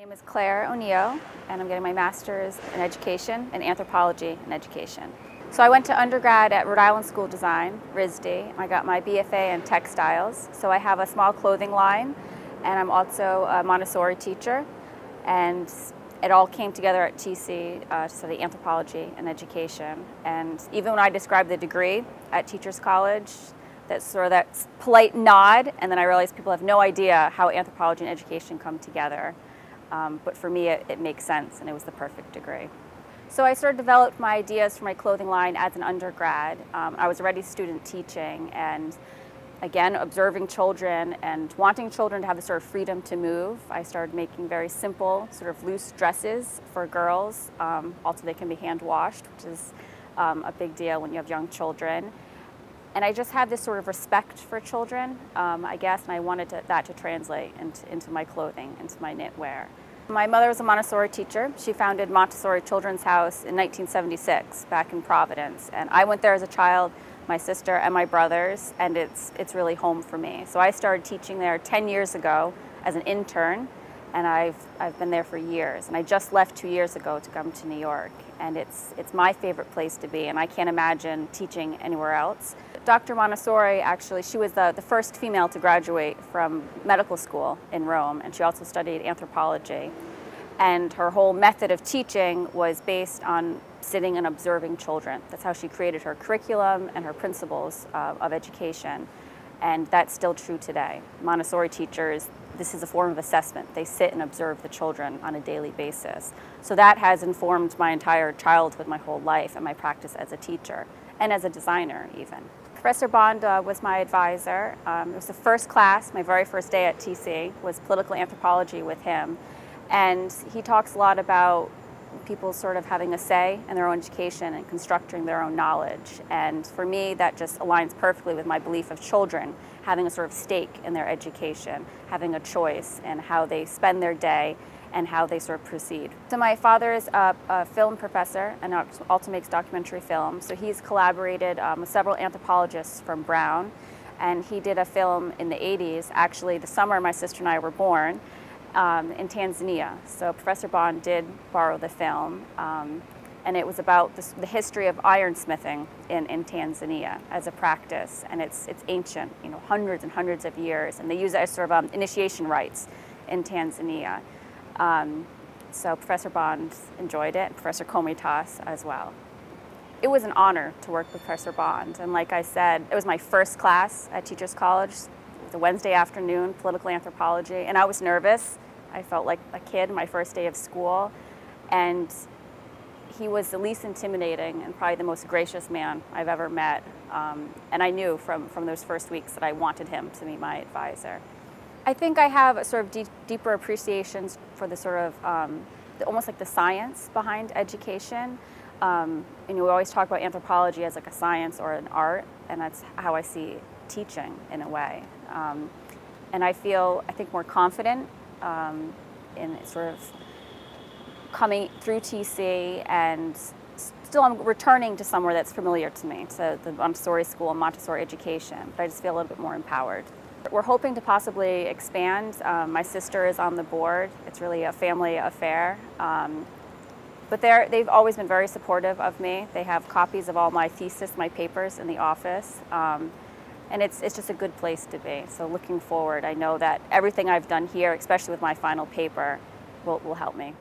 name is Claire O'Neill, and I'm getting my master's in education and anthropology in education. So I went to undergrad at Rhode Island School of Design, RISD. I got my BFA in textiles. So I have a small clothing line, and I'm also a Montessori teacher. And it all came together at TC to study anthropology and education. And even when I described the degree at Teachers College, that's sort of that polite nod, and then I realized people have no idea how anthropology and education come together. But for me, it makes sense, and it was the perfect degree. So I sort of developed my ideas for my clothing line as an undergrad. I was already student teaching, and again, observing children and wanting children to have the sort of freedom to move. I started making very simple, sort of loose dresses for girls. Also, they can be hand washed, which is a big deal when you have young children. And I just had this sort of respect for children, I guess, and I wanted that to translate into my clothing, into my knitwear. My mother was a Montessori teacher. She founded Montessori Children's House in 1976 back in Providence. And I went there as a child, my sister and my brothers, and it's really home for me. So I started teaching there 10 years ago as an intern, and I've been there for years. And I just left 2 years ago to come to New York. And it's my favorite place to be, and I can't imagine teaching anywhere else. Dr. Montessori, actually, she was the first female to graduate from medical school in Rome, and she also studied anthropology. And her whole method of teaching was based on sitting and observing children. That's how she created her curriculum and her principles of education. And that's still true today. Montessori teachers, this is a form of assessment. They sit and observe the children on a daily basis. So that has informed my entire childhood, my whole life, and my practice as a teacher, and as a designer even. Professor Bond was my advisor. It was the first class, my very first day at TC, was political anthropology with him. And he talks a lot about people sort of having a say in their own education and constructing their own knowledge. And for me, that just aligns perfectly with my belief of children having a sort of stake in their education, having a choice in how they spend their day and how they sort of proceed. So my father is a film professor and also makes documentary films. So he's collaborated with several anthropologists from Brown, and he did a film in the 80s, actually the summer my sister and I were born, in Tanzania. So Professor Bond did borrow the film, and it was about the history of ironsmithing in Tanzania as a practice, and it's ancient, you know, hundreds and hundreds of years, and they use it as sort of initiation rites in Tanzania. So Professor Bond enjoyed it, and Professor Komitas as well. It was an honor to work with Professor Bond, and like I said, it was my first class at Teachers College. It was a Wednesday afternoon, political anthropology, and I was nervous. I felt like a kid my first day of school, and he was the least intimidating and probably the most gracious man I've ever met. And I knew from those first weeks that I wanted him to be my advisor. I think I have a sort of deeper appreciation for the sort of, almost like the science behind education. You know, we always talk about anthropology as like a science or an art, and that's how I see teaching in a way. And I think more confident in sort of coming through TC, and still I'm returning to somewhere that's familiar to me, to the Montessori school and Montessori education, but I just feel a little bit more empowered. We're hoping to possibly expand. My sister is on the board. It's really a family affair. But they've always been very supportive of me. They have copies of all my thesis, my papers in the office. And it's just a good place to be. So looking forward, I know that everything I've done here, especially with my final paper, will help me.